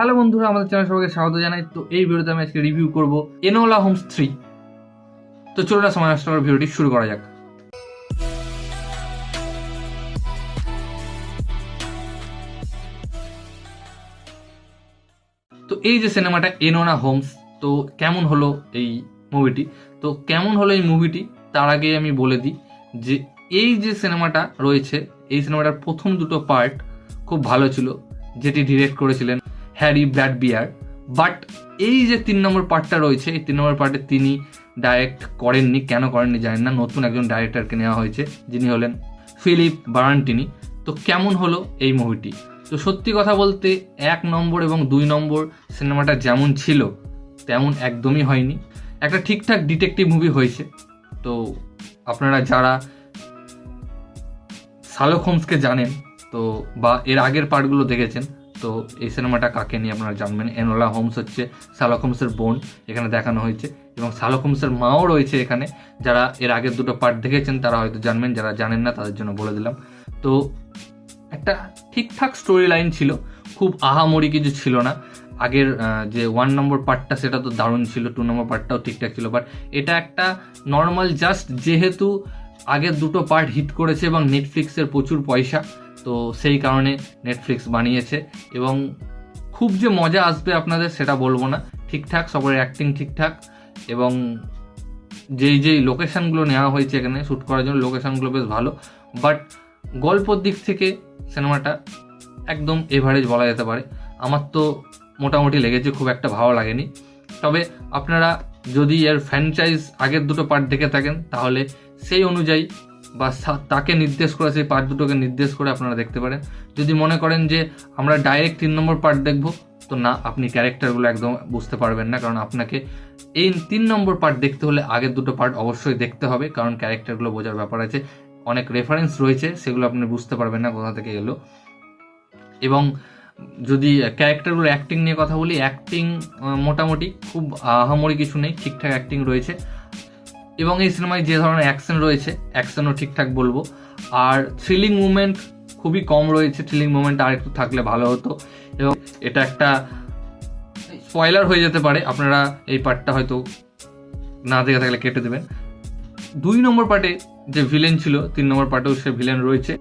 Hello বন্ধুরা, আমাদের channel সবাইকে স্বাগত জানাই। তো এই ভিডিওতে আমি আজকে রিভিউ করব এনোলা হোমস 3। তো চলো না সময় নষ্ট করে ভিডিওটি শুরু করা যাক। তো এই যে সিনেমাটা এনোলা হোমস, তো কেমন হলো এই মুভিটি? তো কেমন হলো এই মুভিটি তার আগে আমি বলে দিই যে এই যে সিনেমাটা রয়েছে, এই সিনেমাটার প্রথম দুটো পার্ট খুব ভালো ছিল, যেটি ডিরেক্ট করেছিলেন হ্যারি ব্র্যাডবিয়ার। বাট এই যে 3 নম্বর পার্টটা রয়েছে, এই 3 নম্বর পার্টে তিনি ডাইরেক্ট করেননি। কেন করেননি জানেন না, নতুন একজন ডাইরেক্টরকে নেওয়া হয়েছে, যিনি হলেন ফিলিপ বারান্টিনি। তো কেমন হলো এই মুভিটি? তো সত্যি কথা বলতে 1 নম্বর এবং 2 নম্বর সিনেমাটা যেমন ছিল তেমন একদমই হয়নি। একটা ঠিকঠাক ডিটেকটিভ মুভি হয়েছে। তো আপনারা যারা শার্লক হোমসকে জানেন তো বা এর আগের পার্টগুলো দেখেছেন, তো এই সিনেমাটা কাকে নিয়ে আপনারা জানবেন। এনোলা হোমস হচ্ছে শার্লক হোমসের বোন, এখানে দেখানো হয়েছে, এবং শার্লক হোমসের মাও রয়েছে এখানে। যারা এর আগের দুটো পার্ট দেখেছেন তারা হয়তো জানবেন, যারা জানেন না তাদের জন্য বলে দিলাম। তো একটা ঠিকঠাক স্টোরি লাইন ছিল, খুব আহামরি কিছু ছিল না। আগের যে 1 নম্বর পার্টটা সেটা তো দারুণ ছিল, 2 নম্বর পার্টটাও ঠিকঠাক ছিল, বাট এটা একটা নর্মাল জাস্ট, যেহেতু আগের দুটো পার্ট হিট করেছে এবং নেটফ্লিক্সের প্রচুর পয়সা, তো সেই কারণে নেটফ্লিক্স বানিয়েছে। এবং খুব যে মজা আসবে আপনাদের সেটা বলবো না, ঠিকঠাক সবার অ্যাক্টিং ঠিকঠাক, এবং যেই লোকেশানগুলো নেওয়া হয়েছে এখানে শ্যুট করার জন্য, লোকেশানগুলো বেশ ভালো। বাট গল্পর দিক থেকে সিনেমাটা একদম এভারেজ বলা যেতে পারে। আমার তো মোটামুটি লেগেছে, খুব একটা ভালো লাগেনি। তবে আপনারা যদি এর ফ্র্যাঞ্চাইজ আগের দুটো পার্ট দেখে থাকেন তাহলে সেই অনুযায়ী বা তাকে নির্দেশ করে, সেই পার্ট দুটোকে নির্দেশ করে আপনারা দেখতে পারেন। যদি মনে করেন যে আমরা ডাইরেক্ট 3 নম্বর পার্ট দেখবো, তো না, আপনি ক্যারেক্টারগুলো একদম বুঝতে পারবেন না, কারণ আপনাকে এই 3 নম্বর পার্ট দেখতে হলে আগের দুটো পার্ট অবশ্যই দেখতে হবে, কারণ ক্যারেক্টারগুলো বোঝার ব্যাপার আছে, অনেক রেফারেন্স রয়েছে, সেগুলো আপনি বুঝতে পারবেন না কোথা থেকে এলো। এবং যদি ক্যারেক্টারগুলো অ্যাক্টিং নিয়ে কথা বলি, অ্যাক্টিং মোটামুটি, খুব আহামরি কিছু নেই, ঠিকঠাক অ্যাক্টিং রয়েছে। এবং এই সিনেমায় যে ধরনের অ্যাকশন রয়েছে, অ্যাকশনও ঠিকঠাক বলবো। আর থ্রিলিং মুভমেন্ট খুবই কম রয়েছে, থ্রিলিং মুভমেন্ট আর একটু থাকলে ভালো হতো। এবং এটা একটা স্পয়লার হয়ে যেতে পারে, আপনারা এই পার্টটা হয়তো না দেখে থাকলে কেটে দেবেন। 2 নম্বর পার্টে যে ভিলেন ছিল, 3 নম্বর পার্টেও সে ভিলেন রয়েছে।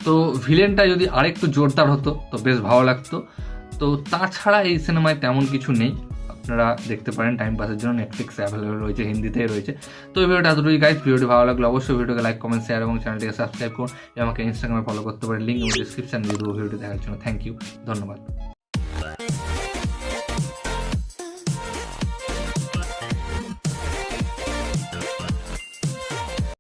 তো ভিলেনটা যদি আরেকটু জোরদার হতো তো বেশ ভালো লাগতো। তো তাছাড়া এই সিনেমায় তেমন কিছু নেই, আপনারা দেখতে পারেন টাইম পাসের জন্য, নেটফ্লিক্সে অ্যাভেলেবল রয়েছে, হিন্দিতেই রয়েছে। তো এই ভিডিওটা এতটুকুই গাইজ। ভিডিওটি ভালো লাগলে অবশ্যই ভিডিওকে লাইক, কমেন্ট, শেয়ার এবং চ্যানেলটিকে সাবস্ক্রাইব করুন। আমাকে ইনস্টাগ্রামে ফলো করতে পারেন, লিঙ্ক এবং ডিসক্রিপশন দিয়ে দেবো ভিডিওটি দেখার জন্য। থ্যাংক ইউ, ধন্যবাদ।